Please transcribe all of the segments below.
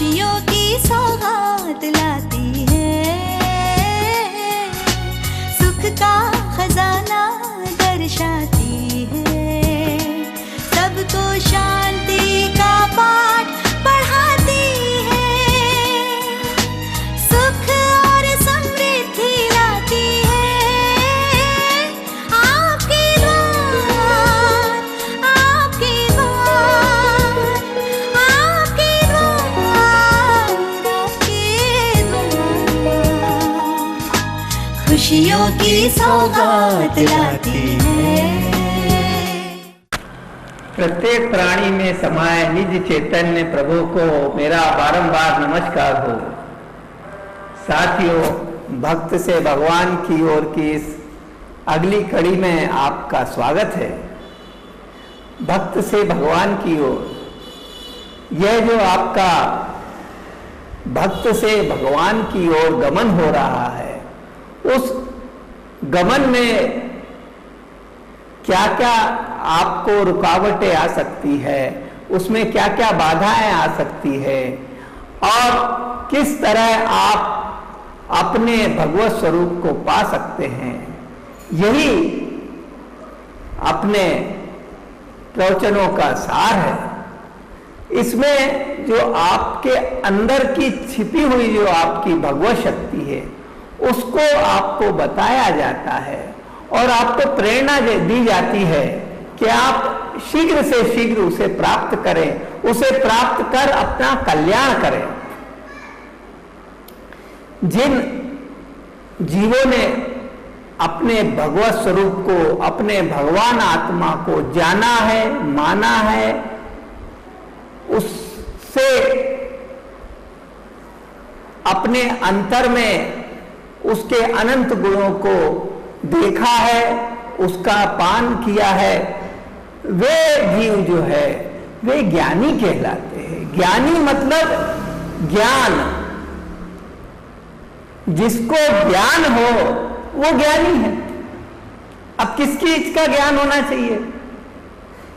खुशियों की सौगात लाती है, सुख का खजाना दर्शाती है, सबको शांति का पाठ पढ़ाती है, सुख और समृद्धि लाती है। आपकी द्वार, आपकी द्वार, आपकी द्वार, आपकी द्वार, खुशियों की सौगात लाती है। प्रत्येक प्राणी में समाये निज चैतन्य प्रभु को मेरा बारंबार नमस्कार हो। साथियों, भक्त से भगवान की ओर की इस अगली कड़ी में आपका स्वागत है। भक्त से भगवान की ओर, यह जो आपका भक्त से भगवान की ओर गमन हो रहा है, उस गमन में क्या क्या आपको रुकावटें आ सकती है, उसमें क्या क्या बाधाएं आ सकती है, और किस तरह आप अपने भगवत स्वरूप को पा सकते हैं, यही अपने प्रवचनों का सार है। इसमें जो आपके अंदर की छिपी हुई जो आपकी भगवत शक्ति है, उसको आपको बताया जाता है और आपको प्रेरणा दी जाती है कि आप शीघ्र से शीघ्र उसे प्राप्त करें, उसे प्राप्त कर अपना कल्याण करें। जिन जीवों ने अपने भगवत स्वरूप को, अपने भगवान आत्मा को जाना है, माना है, उससे अपने अंतर में उसके अनंत गुणों को देखा है, उसका पान किया है, वे जीव जो है वे ज्ञानी कहलाते हैं। ज्ञानी मतलब ज्ञान, जिसको ज्ञान हो वो ज्ञानी है। अब किसकी इसका ज्ञान होना चाहिए?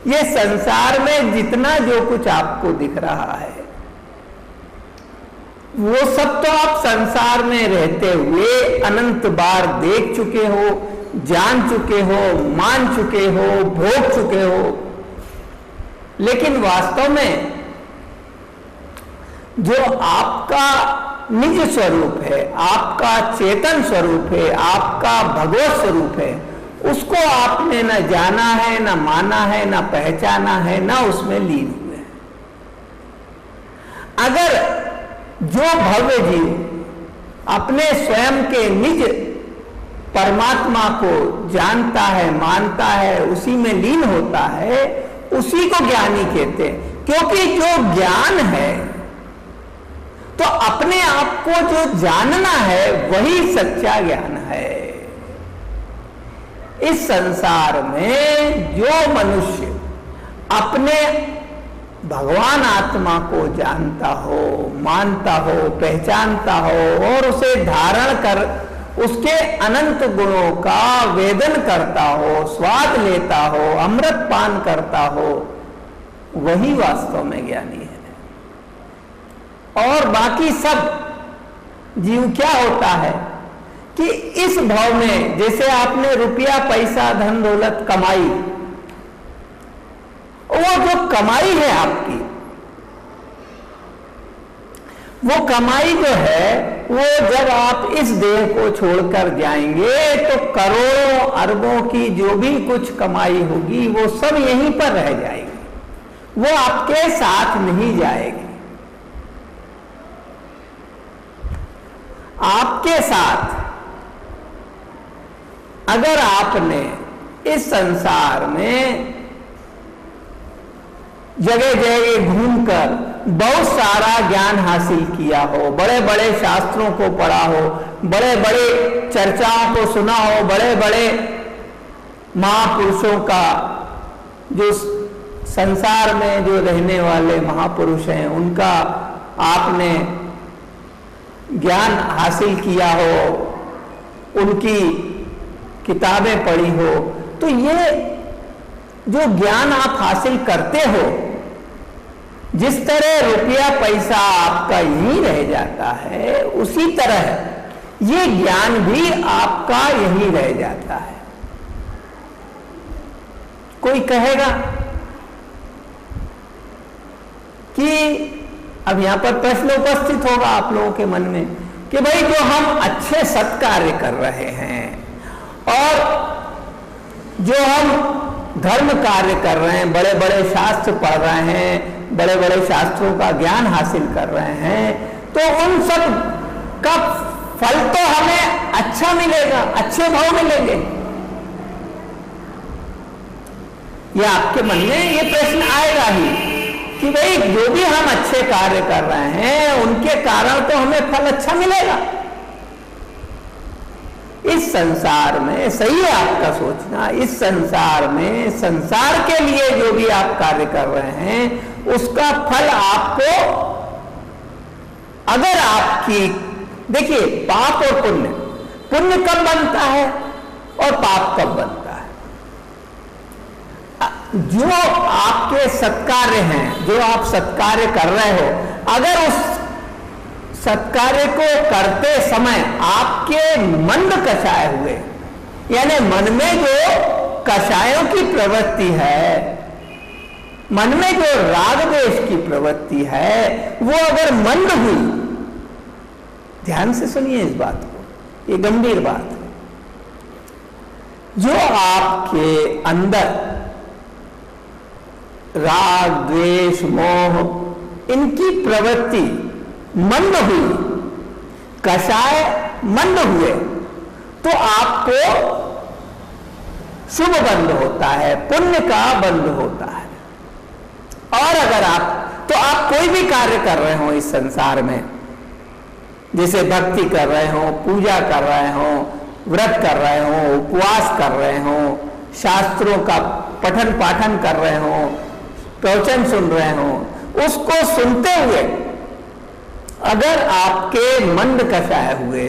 ये संसार में जितना जो कुछ आपको दिख रहा है, वो सब तो आप संसार में रहते हुए अनंत बार देख चुके हो, जान चुके हो, मान चुके हो, भोग चुके हो। लेकिन वास्तव में जो आपका निज स्वरूप है, आपका चेतन स्वरूप है, आपका भगवत स्वरूप है, उसको आपने न जाना है, न माना है, न पहचाना है, न उसमें लीन हुए हैं। अगर जो भव्य जीव अपने स्वयं के निज परमात्मा को जानता है, मानता है, उसी में लीन होता है, उसी को ज्ञानी कहते हैं। क्योंकि जो ज्ञान है, तो अपने आप को जो जानना है वही सच्चा ज्ञान है। इस संसार में जो मनुष्य अपने भगवान आत्मा को जानता हो, मानता हो, पहचानता हो और उसे धारण कर उसके अनंत गुणों का वेदन करता हो, स्वाद लेता हो, अमृत पान करता हो, वही वास्तव में ज्ञानी है। और बाकी सब जीव क्या होता है कि इस भाव में, जैसे आपने रुपया, पैसा, धन दौलत कमाई, वो जो कमाई है आपकी, वो कमाई जो है, वो जब आप इस देह को छोड़कर जाएंगे तो करोड़ों अरबों की जो भी कुछ कमाई होगी वो सब यहीं पर रह जाएगी, वो आपके साथ नहीं जाएगी। आपके साथ अगर आपने इस संसार में जगह जगह घूमकर बहुत सारा ज्ञान हासिल किया हो, बड़े बड़े शास्त्रों को पढ़ा हो, बड़े बड़े चर्चाओं को सुना हो, बड़े बड़े महापुरुषों का, जो संसार में जो रहने वाले महापुरुष हैं, उनका आपने ज्ञान हासिल किया हो, उनकी किताबें पढ़ी हो, तो ये जो ज्ञान आप हासिल करते हो, जिस तरह रुपया पैसा आपका यहीं रह जाता है, उसी तरह ये ज्ञान भी आपका यहीं रह जाता है। कोई कहेगा कि अब यहां पर प्रश्न उपस्थित होगा आप लोगों के मन में कि भाई जो हम अच्छे सत्कार्य कर रहे हैं और जो हम धर्म कार्य कर रहे हैं, बड़े बड़े शास्त्र पढ़ रहे हैं, बड़े बड़े शास्त्रों का ज्ञान हासिल कर रहे हैं, तो उन सब का फल तो हमें अच्छा मिलेगा, अच्छे भाव मिलेंगे। ये आपके मन में ये प्रश्न आएगा ही कि भाई जो भी हम अच्छे कार्य कर रहे हैं उनके कारण तो हमें फल अच्छा मिलेगा। इस संसार में, सही है आपका सोचना, इस संसार में संसार के लिए जो भी आप कार्य कर रहे हैं उसका फल आपको, अगर आपकी, देखिए पाप और पुण्य, पुण्य कब बनता है और पाप कब बनता है। जो आपके सत्कार्य हैं, जो आप सत्कार्य कर रहे हो, अगर उस सत्कार्य को करते समय आपके मंद कषाय हुए, यानी मन में जो कषायों की प्रवृत्ति है, मन में जो राग द्वेष की प्रवृत्ति है, वो अगर मंद हुई, ध्यान से सुनिए इस बात को, ये गंभीर बात है। जो आपके अंदर राग द्वेष मोह इनकी प्रवृत्ति मंद हुई, कषाय मंद हुए, तो आपको शुभ बंध होता है, पुण्य का बंध होता है। और अगर आप कोई भी कार्य कर रहे हो इस संसार में, जैसे भक्ति कर रहे हो, पूजा कर रहे हो, व्रत कर रहे हो, उपवास कर रहे हो, शास्त्रों का पठन पाठन कर रहे हो, प्रवचन सुन रहे हो, उसको सुनते हुए अगर आपके मंद कषाय हुए,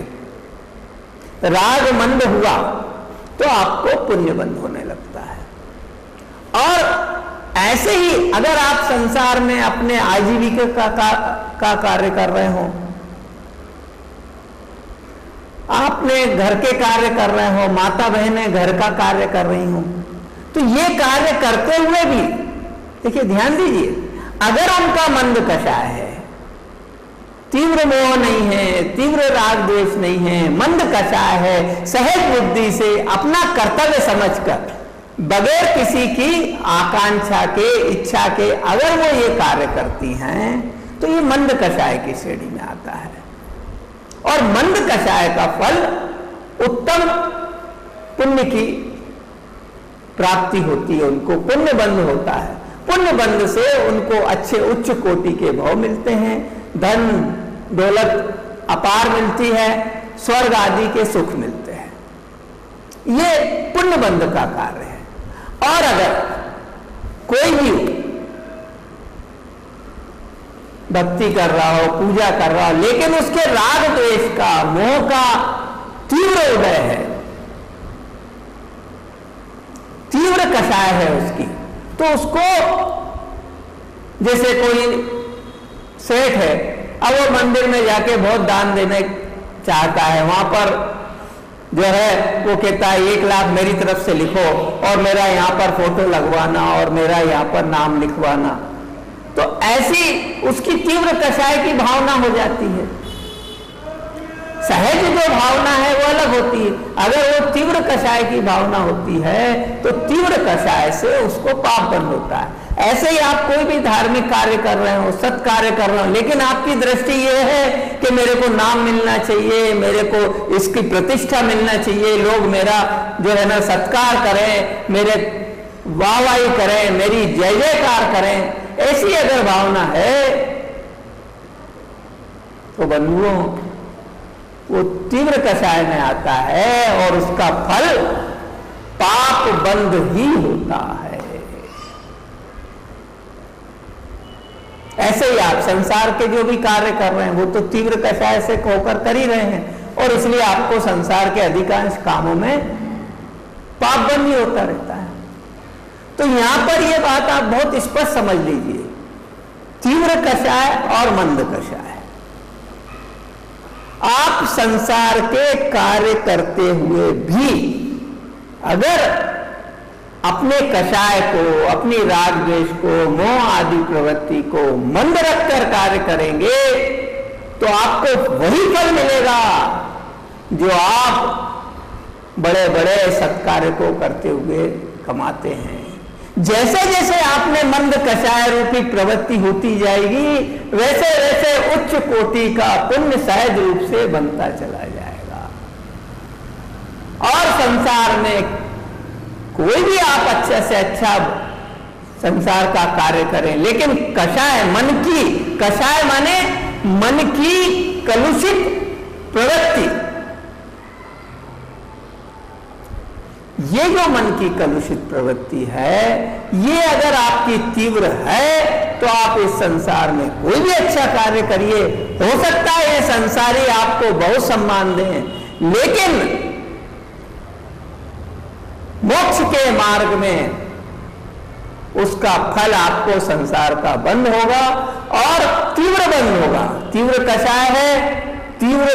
राग मंद हुआ, तो आपको पुण्य बंध होने लगता है। और ऐसे ही अगर आप संसार में अपने आजीविका का कार्य कर रहे हो, आपने घर के कार्य कर रहे हो, माता बहनें घर का कार्य कर रही हो, तो ये कार्य करते हुए भी देखिए, ध्यान दीजिए, अगर उनका मंद कषाय है, तीव्र मोह नहीं है, तीव्र राग द्वेष नहीं है, मंद कषाय है, सहज बुद्धि से अपना कर्तव्य समझकर, बगैर किसी की आकांक्षा के, इच्छा के अगर वो ये कार्य करती हैं, तो ये मंद कषाय की श्रेणी में आता है। और मंद कषाय का फल उत्तम पुण्य की प्राप्ति होती है, उनको पुण्य बंध होता है। पुण्य बंध से उनको अच्छे उच्च कोटि के भाव मिलते हैं, धन दौलत अपार मिलती है, स्वर्ग आदि के सुख मिलते हैं। ये पुण्य बंध का कार्य है। और अगर कोई भी भक्ति कर रहा हो, पूजा कर रहा हो, लेकिन उसके राग द्वेष का, मोह का तीव्र उदय है, तीव्र कषाय है उसकी, तो उसको, जैसे कोई सेठ है, अब वो मंदिर में जाके बहुत दान देने चाहता है, वहां पर जो है वो कहता है 1 लाख मेरी तरफ से लिखो और मेरा यहाँ पर फोटो लगवाना और मेरा यहाँ पर नाम लिखवाना, तो ऐसी उसकी तीव्र कषाय की भावना हो जाती है। सहज जो भावना है वो अलग होती है, अगर वो तीव्र कषाय की भावना होती है तो तीव्र कषाय से उसको पाप बंध होता है। ऐसे ही आप कोई भी धार्मिक कार्य कर रहे हो, सत्कार्य कर रहे हो, लेकिन आपकी दृष्टि ये है कि मेरे को नाम मिलना चाहिए, मेरे को इसकी प्रतिष्ठा मिलना चाहिए, लोग मेरा जो है ना सत्कार करें, मेरे वाहवाही करें, मेरी जय जयकार करें, ऐसी अगर भावना है तो बंधुओं वो तीव्र कषाय में आता है और उसका फल पाप बंध ही होता है। ऐसे ही आप संसार के जो भी कार्य कर रहे हैं वो तो तीव्र कषाय से होकर कर ही रहे हैं, और इसलिए आपको संसार के अधिकांश कामों में पाप बंध ही होता रहता है। तो यहां पर यह बात आप बहुत स्पष्ट समझ लीजिए तीव्र कषाय और मंद कषाय। आप संसार के कार्य करते हुए भी अगर अपने कषाय को, अपनी राग द्वेष को, मोह आदि प्रवृत्ति को मंद रखकर कार्य करेंगे तो आपको वही फल मिलेगा जो आप बड़े बड़े सत्कार्य को करते हुए कमाते हैं। जैसे जैसे आपने मंद कषाय रूपी प्रवृत्ति होती जाएगी वैसे वैसे उच्च कोटि का पुण्य सहज रूप से बनता चला जाएगा। और संसार में कोई भी आप अच्छा से अच्छा संसार का कार्य करें, लेकिन कषाय मन की, कषाय माने मन की कलुषित प्रवृत्ति, ये जो मन की कलुषित प्रवृत्ति है ये अगर आपकी तीव्र है तो आप इस संसार में कोई भी अच्छा कार्य करिए, हो सकता है ये संसारी आपको बहुत सम्मान दें, लेकिन मोक्ष के मार्ग में उसका फल आपको संसार का बंद होगा और तीव्र बंद होगा। तीव्र कषाय है, तीव्र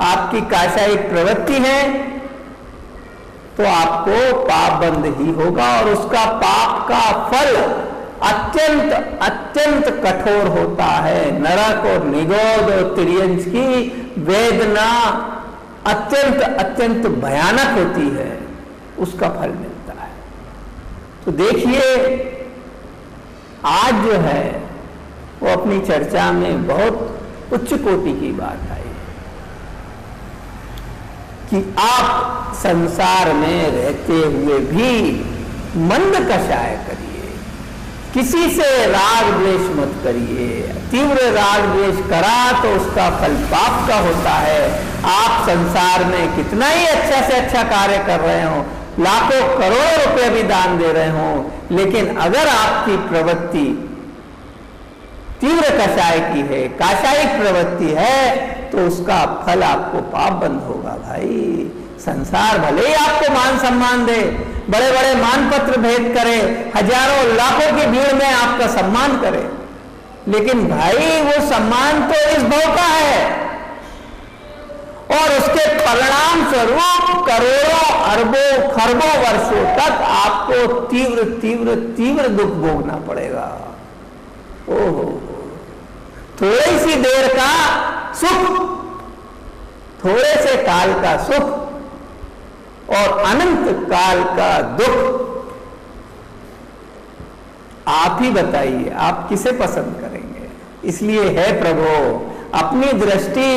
आपकी काषायिक प्रवृत्ति है तो आपको पाप बंद ही होगा और उसका पाप का फल अत्यंत अत्यंत कठोर होता है। नरक और निगोद और त्रियंच की वेदना अत्यंत अत्यंत भयानक होती है, उसका फल मिलता है। तो देखिए आज जो है वो अपनी चर्चा में बहुत उच्च कोटि की बात आई कि आप संसार में रहते हुए भी मंद कषाय करिए, किसी से राग द्वेष मत करिए। तीव्र राग द्वेष करा तो उसका फल पाप का होता है। आप संसार में कितना ही अच्छा से अच्छा कार्य कर रहे हो, लाखों करोड़ों रुपए भी दान दे रहे हो, लेकिन अगर आपकी प्रवृत्ति तीव्र कषाय की है, काषायिक प्रवृत्ति है, तो उसका फल आपको पाप बंद होगा। भाई संसार भले ही आपको मान सम्मान दे, बड़े बड़े मान पत्र भेंट करे, हजारों लाखों की भीड़ में आपका सम्मान करे, लेकिन भाई वो सम्मान तो इस भव का है और उसके परिणाम स्वरूप करोड़ों अरबों खरबों वर्षों तक आपको तीव्र तीव्र तीव्र दुख भोगना पड़ेगा। ओहो, थोड़ी सी देर का सुख, थोड़े से काल का सुख और अनंत काल का दुख, आप ही बताइए आप किसे पसंद करेंगे। इसलिए है प्रभु अपनी दृष्टि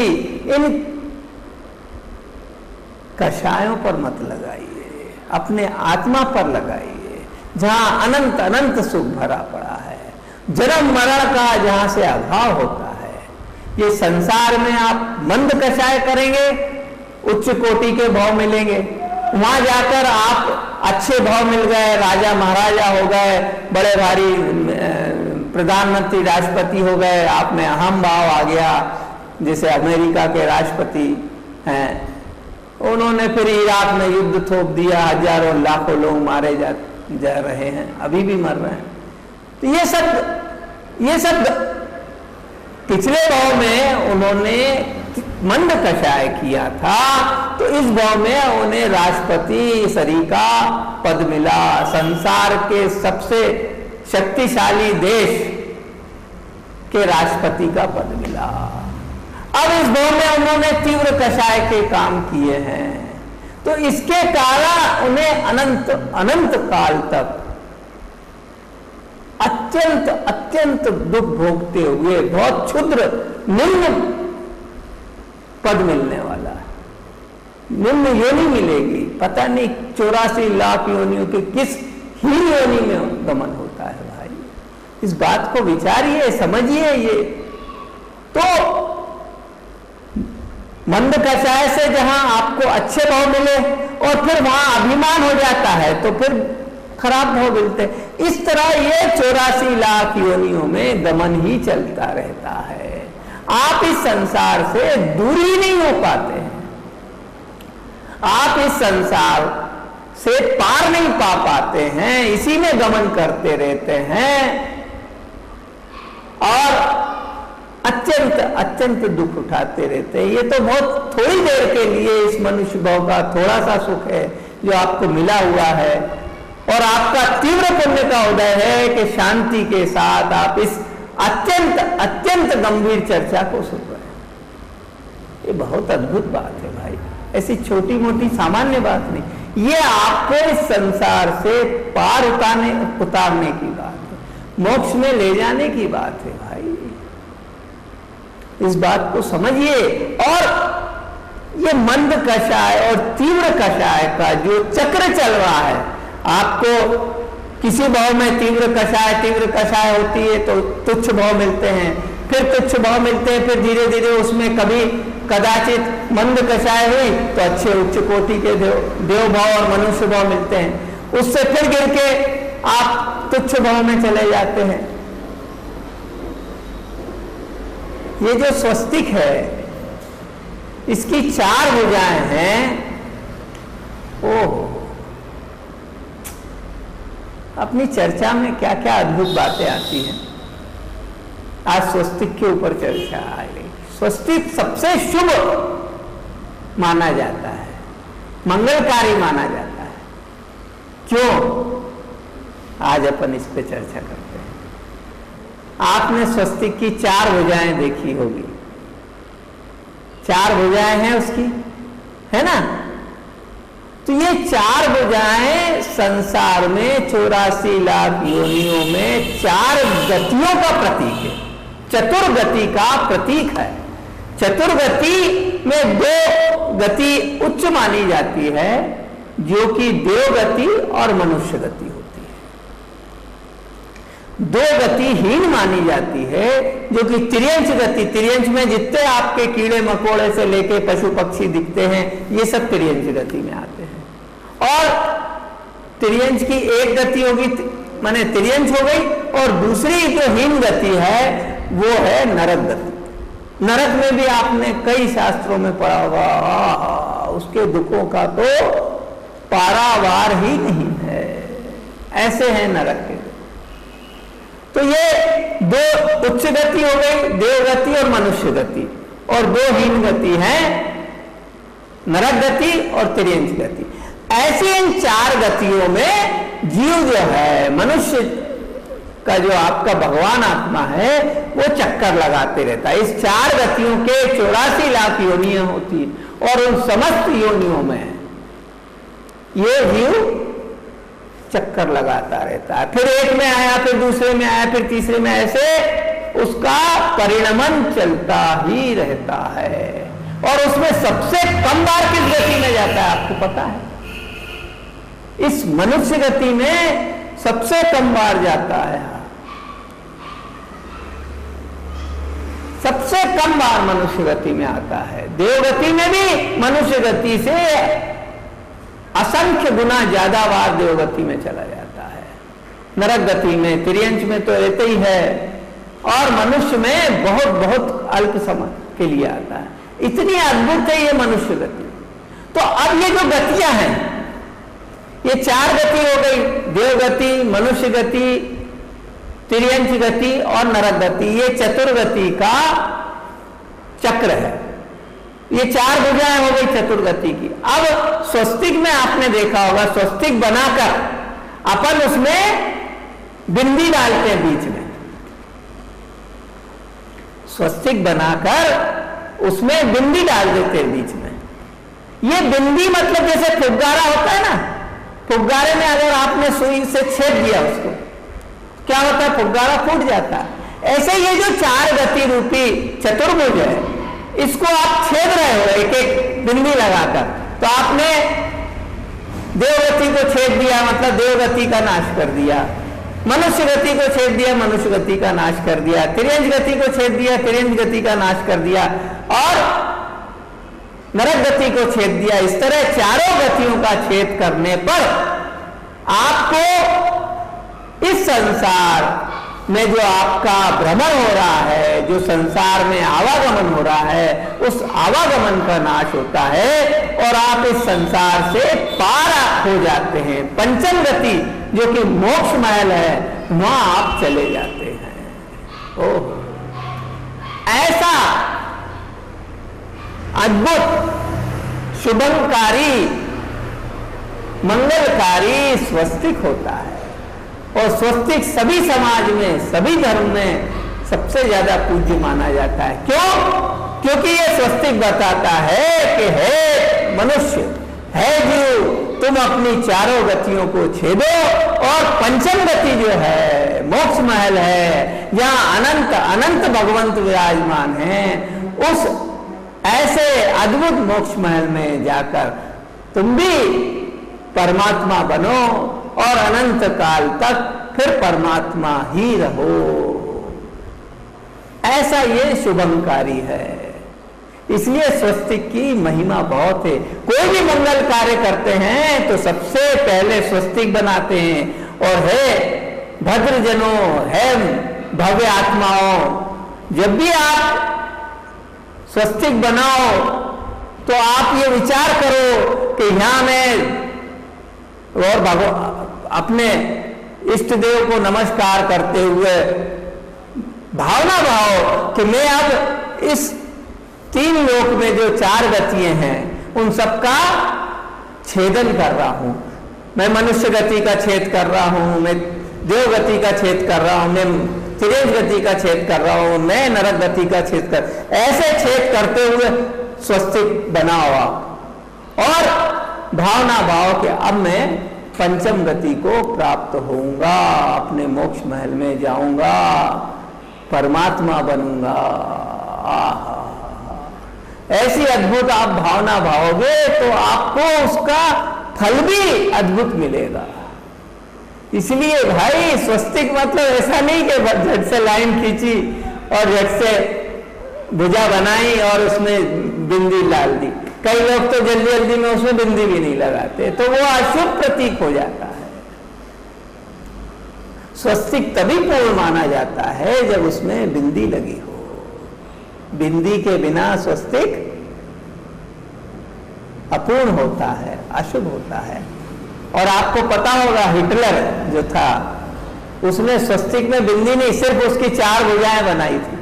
इन कषायों पर मत लगाइए, अपने आत्मा पर लगाइए जहां अनंत अनंत सुख भरा पड़ा है। जन्म मरण का जहां से अभाव होता है, ये संसार में आप मंद कषाय करेंगे उच्च कोटि के भाव मिलेंगे, वहां जाकर आप अच्छे भाव मिल गए, राजा महाराजा हो गए, बड़े भारी प्रधानमंत्री राष्ट्रपति हो गए, आप में अहम भाव आ गया। जैसे अमेरिका के राष्ट्रपति हैं, उन्होंने फिर इराक में युद्ध थोप दिया, हजारों लाखों लोग मारे जा रहे हैं, अभी भी मर रहे हैं। तो ये सब पिछले भाव में उन्होंने मंद कषाय किया था, तो इस भाव में उन्हें राष्ट्रपति सरी का पद मिला, संसार के सबसे शक्तिशाली देश के राष्ट्रपति का पद मिला। अब इस भाव में उन्होंने तीव्र कषाय के काम किए हैं, तो इसके कारण उन्हें अनंत अनंत काल तक अत्यंत अत्यंत दुख भोगते हुए बहुत क्षुद्र निम्न पद मिलने वाला है, निम्न योनि मिलेगी। पता नहीं 84 लाख योनियों के किस ही योनि में गमन होता है। भाई इस बात को विचारिए, समझिए। ये तो मंद कषाय से जहां आपको अच्छे भाव मिले और फिर वहां अभिमान हो जाता है तो फिर खराब भाव मिलते, इस तरह ये 84 लाख योनियों में गमन ही चलता रहता है। आप इस संसार से दूर ही नहीं हो पाते हैं, आप इस संसार से पार नहीं पा पाते हैं, इसी में गमन करते रहते हैं। और अत्यंत अत्यंत दुख उठाते रहते हैं। ये तो बहुत थोड़ी देर के लिए इस मनुष्य भाव का थोड़ा सा सुख है जो आपको मिला हुआ है, और आपका तीव्र पुण्य का उदय है कि शांति के साथ आप इस अत्यंत अत्यंत गंभीर चर्चा को सुन रहे हैं। ये बहुत अद्भुत बात है भाई, ऐसी छोटी मोटी सामान्य बात नहीं, ये आपको इस संसार से पार उतारने की बात है, मोक्ष में ले जाने की बात है भाई। इस बात को समझिए। और ये मंद कषाय और तीव्र कषाय का जो चक्र चल रहा है, आपको किसी भाव में तीव्र कषाय होती है तो तुच्छ भाव मिलते हैं, फिर तुच्छ भाव मिलते हैं, फिर धीरे धीरे उसमें कभी कदाचित मंद कषाय हुई तो अच्छे उच्च कोटि के देव भाव और मनुष्य भाव मिलते हैं, उससे फिर गिर के आप तुच्छ भाव में चले जाते हैं। ये जो स्वस्तिक है इसकी 4 भुजाएं हैं। ओह, अपनी चर्चा में क्या क्या अद्भुत बातें आती हैं। आज स्वस्तिक के ऊपर चर्चा आ गई। स्वस्तिक सबसे शुभ माना जाता है, मंगलकारी माना जाता है। क्यों? आज अपन इस पे चर्चा करते हैं। आपने स्वस्तिक की 4 भुजाएं देखी होगी, 4 भुजाएं हैं उसकी, है ना? तो ये 4 भुजाएं संसार में 84 लाख योनियों में 4 गतियों का प्रतीक है, चतुर्गति का प्रतीक है। चतुर्गति में 2 गति उच्च मानी जाती है, जो कि देवगति और मनुष्य गति होती है। 2 गति हीन मानी जाती है, जो कि तिर्यंच गति, तिर्यंच में जितने आपके कीड़े मकोड़े से लेके पशु पक्षी दिखते हैं, ये सब तिर्यंच गति में आते हैं। और तिर्यंच की एक गति होगी, माने तिर्यंच हो गई, और दूसरी जो हीन गति है वो है नरक गति। नरक में भी आपने कई शास्त्रों में पढ़ा होगा, उसके दुखों का तो पारावार ही नहीं है, ऐसे हैं नरक के। तो ये 2 उच्च गति हो गई, देवगति और मनुष्य गति, और 2 हीन गति है, नरक गति और तिर्यंच गति। ऐसे इन 4 गतियों में जीव जो है, मनुष्य का जो आपका भगवान आत्मा है, वो चक्कर लगाते रहता है। इस 4 गतियों के 84 लाख योनियां होती हैं, और उन समस्त योनियों में ये जीव चक्कर लगाता रहता है। फिर एक में आया, फिर दूसरे में आया, फिर तीसरे में, ऐसे उसका परिणमन चलता ही रहता है। और उसमें सबसे कम बार किस गति में जाता है आपको पता है? इस मनुष्य गति में सबसे कम बार जाता है, सबसे कम बार मनुष्य गति में आता है। देवगति में भी मनुष्य गति से असंख्य गुना ज्यादा बार देवगति में चला जाता है। नरक गति में, तिर्यंच में तो रहते ही है, और मनुष्य में बहुत बहुत अल्प समय के लिए आता है। इतनी अद्भुत है ये मनुष्य गति। तो अब ये जो गतियां हैं, ये 4 गति हो गई, देवगति, मनुष्य गति, तिर्यंच गति और नरक गति। ये चतुर्गति का चक्र है। ये 4 भुजाएं हो गई चतुर्गति की। अब स्वस्तिक में आपने देखा होगा, स्वस्तिक बनाकर अपन उसमें बिंदी डालते हैं बीच में। स्वस्तिक बनाकर उसमें बिंदी डाल देते हैं बीच में। ये बिंदी मतलब जैसे फुग्गारा होता है ना, फुग्गारे में अगर आपने सुई से छेद दिया उसको, क्या होता है? फुग्गारा फूट जाता है। ऐसे ये जो 4 गति रूपी चतुर्भुज है, इसको आप छेद रहे हो एक एक बिंदी लगाकर। तो आपने देवगति को छेद दिया, मतलब देवगति का नाश कर दिया। मनुष्य गति को छेद दिया, मनुष्य गति का नाश कर दिया। तिर्यंच गति को छेद दिया, तिर्यंच गति का नाश कर दिया। और नरक गति को छेद दिया। इस तरह 4 गतियों का छेद करने पर आपको इस संसार में जो आपका भ्रमण हो रहा है, जो संसार में आवागमन हो रहा है, उस आवागमन का नाश होता है और आप इस संसार से पार हो जाते हैं। पंचम गति जो कि मोक्ष महल है, वहां आप चले जाते हैं। ओह, ऐसा अद्भुत शुभंकारी मंगलकारी स्वस्तिक होता है। और स्वस्तिक सभी समाज में, सभी धर्म में सबसे ज्यादा पूज्य माना जाता है। क्यों? क्योंकि ये स्वस्तिक बताता है कि हे मनुष्य, है जीव, तुम अपनी चारों गतियों को छेदो और पंचम गति जो है मोक्ष महल है, जहां अनंत अनंत भगवंत विराजमान हैं, उस ऐसे अद्भुत मोक्ष महल में जाकर तुम भी परमात्मा बनो और अनंत काल तक फिर परमात्मा ही रहो। ऐसा ये शुभंकारी है। इसलिए स्वस्तिक की महिमा बहुत है। कोई भी मंगल कार्य करते हैं तो सबसे पहले स्वस्तिक बनाते हैं। और है भद्रजनों, है भव्य आत्माओं, जब भी आप स्वस्तिक बनाओ तो आप ये विचार करो कि यहां मैं और अपने इष्ट देव को नमस्कार करते हुए भावना भाव कि मैं अब इस तीन लोक में जो चार गतियां हैं उन सबका छेदन कर रहा हूं। मैं मनुष्य गति का छेद कर रहा हूं, मैं देव गति का छेद कर रहा हूं, मैं त्रिदेव गति का छेद कर रहा हूं, मैं नरक गति का छेद कर, ऐसे छेद करते हुए स्वस्तिक बना हुआ और भावना भाव के अब मैं पंचम गति को प्राप्त होऊंगा, अपने मोक्ष महल में जाऊंगा, परमात्मा बनूंगा। ऐसी अद्भुत आप भावना भाओगे तो आपको उसका फल भी अद्भुत मिलेगा। इसलिए भाई स्वस्तिक मतलब ऐसा नहीं कि झट से लाइन खींची और झट से भुजा बनाई और उसमें बिंदी डाल दी। कई लोग तो जल्दी जल्दी में उसमें बिंदी भी नहीं लगाते, तो वो अशुभ प्रतीक हो जाता है। स्वस्तिक तभी पूर्ण माना जाता है जब उसमें बिंदी लगी हो। बिंदी के बिना स्वस्तिक अपूर्ण होता है, अशुभ होता है। और आपको पता होगा हिटलर जो था उसने स्वस्तिक में बिंदी नहीं, सिर्फ उसकी चार भुजाएं बनाई थी,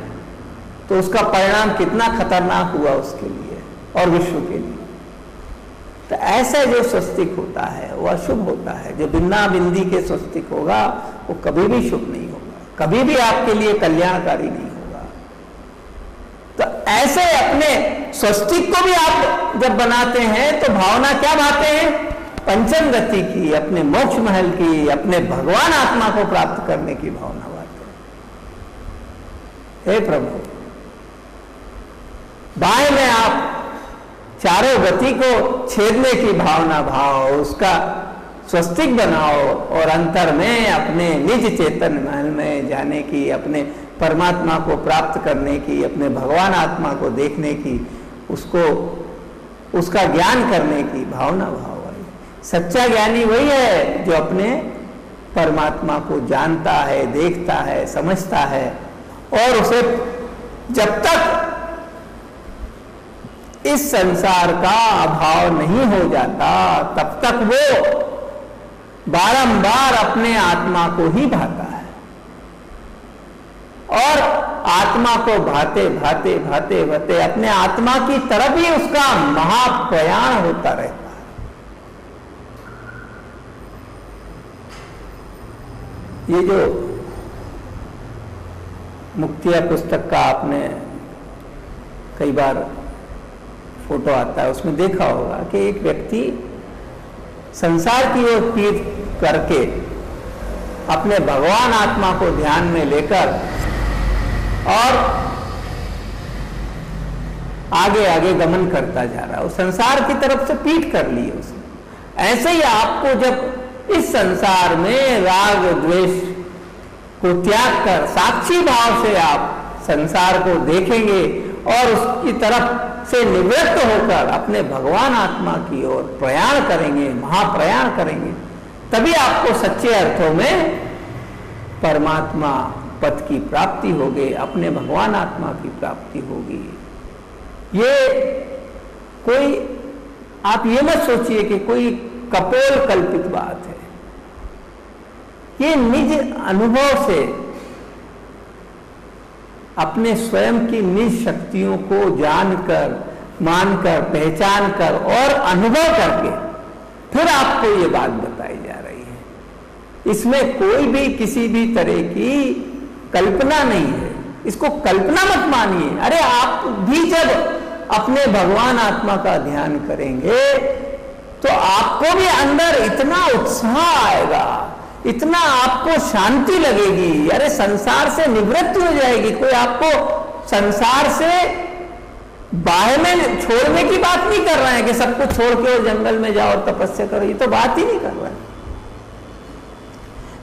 तो उसका परिणाम कितना खतरनाक हुआ उसके लिए और विश्व के लिए। तो ऐसा जो स्वस्तिक होता है वो अशुभ होता है। जो बिना बिंदी के स्वस्तिक होगा वो कभी भी शुभ नहीं होगा, कभी भी आपके लिए कल्याणकारी नहीं होगा। तो ऐसे अपने स्वस्तिक को भी आप जब बनाते हैं तो भावना क्या भाते हैं? पंचम गति की, अपने मोक्ष महल की, अपने भगवान आत्मा को प्राप्त करने की भावना भाते हैं। हे प्रभु, बाएं में आप चारों गति को छेदने की भावना भाव, उसका स्वस्तिक बनाओ और अंतर में अपने निज चेतन महल में जाने की, अपने परमात्मा को प्राप्त करने की, अपने भगवान आत्मा को देखने की, उसको उसका ज्ञान करने की भावना भाव। सच्चा ज्ञानी वही है जो अपने परमात्मा को जानता है, देखता है, समझता है और उसे जब तक इस संसार का अभाव नहीं हो जाता तब तक वो बारंबार अपने आत्मा को ही भाता है। और आत्मा को भाते भाते भाते भाते अपने आत्मा की तरफ ही उसका महाप्रयाण होता रहता है। ये जो मुक्तिया पुस्तक का आपने कई बार फोटो आता है उसमें देखा होगा कि एक व्यक्ति संसार की ओर तीर करके अपने भगवान आत्मा को ध्यान में लेकर और आगे आगे गमन करता जा रहा है। उस संसार की तरफ से पीठ कर ली है उसने। ऐसे ही आपको जब इस संसार में राग द्वेष को त्याग कर साक्षी भाव से आप संसार को देखेंगे और उसकी तरफ से निवृत्त होकर अपने भगवान आत्मा की ओर प्रयाण करेंगे, महाप्रयाण करेंगे, तभी आपको सच्चे अर्थों में परमात्मा पद की प्राप्ति होगी, अपने भगवान आत्मा की प्राप्ति होगी। ये कोई, आप ये मत सोचिए कि कोई कपोल कल्पित बात है। ये निज अनुभव से अपने स्वयं की निज शक्तियों को जानकर, मानकर, पहचान कर और अनुभव करके फिर आपको ये बात बताई जा रही है। इसमें कोई भी किसी भी तरह की कल्पना नहीं है, इसको कल्पना मत मानिए। अरे आप भी जब अपने भगवान आत्मा का ध्यान करेंगे तो आपको भी अंदर इतना उत्साह आएगा, इतना आपको शांति लगेगी, अरे संसार से निवृत्ति हो जाएगी। कोई आपको संसार से बाहर में छोड़ने की बात नहीं कर रहे हैं कि सब कुछ छोड़ के जंगल में जाओ और तपस्या करो, ये तो बात ही नहीं कर रहे हैं।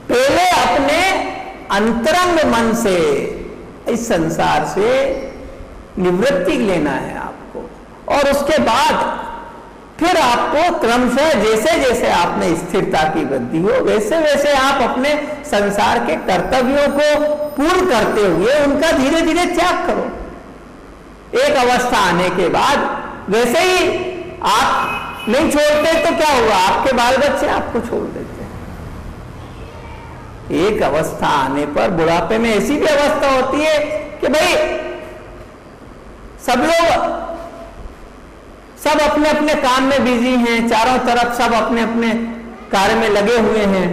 पहले अपने अंतरंग मन से इस संसार से निवृत्ति लेना है आपको, और उसके बाद फिर आपको क्रमशः जैसे जैसे आप में स्थिरता की वृद्धि हो वैसे वैसे आप अपने संसार के कर्तव्यों को पूर्ण करते हुए उनका धीरे धीरे त्याग करो। एक अवस्था आने के बाद वैसे ही आप नहीं छोड़ते तो क्या हुआ, आपके बाल बच्चे आपको छोड़ देते हैं। एक अवस्था आने पर बुढ़ापे में ऐसी भी अवस्था होती है कि भाई सब लोग सब अपने अपने काम में बिजी हैं, चारों तरफ सब अपने अपने कार्य में लगे हुए हैं,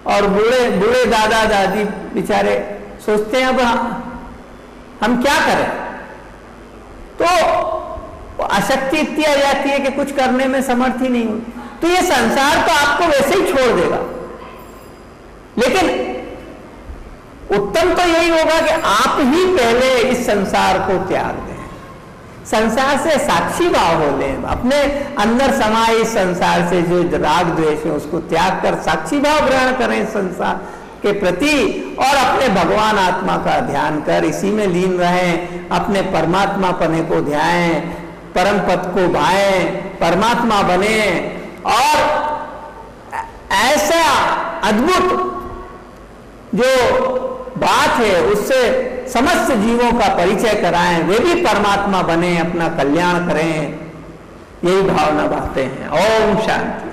और बूढ़े बूढ़े दादा दादी बेचारे सोचते हैं अब हम क्या करें। तो अशक्ति इतनी आ जाती है कि कुछ करने में समर्थ ही नहीं होती। तो ये संसार तो आपको वैसे ही छोड़ देगा, लेकिन उत्तम तो यही होगा कि आप ही पहले इस संसार को त्याग दें, संसार से साक्षी भाव हो लें, अपने अंदर समाये इस संसार से जो राग द्वेष है उसको त्याग कर साक्षी भाव ग्रहण करें संसार के प्रति, और अपने भगवान आत्मा का ध्यान कर इसी में लीन रहें, अपने परमात्मा पने को ध्याएं, परम पद को भाएं, परमात्मा बने, और ऐसा अद्भुत जो बात है उससे समस्त जीवों का परिचय कराएं, वे भी परमात्मा बने, अपना कल्याण करें, यही भावना बातें हैं। ओम शांति।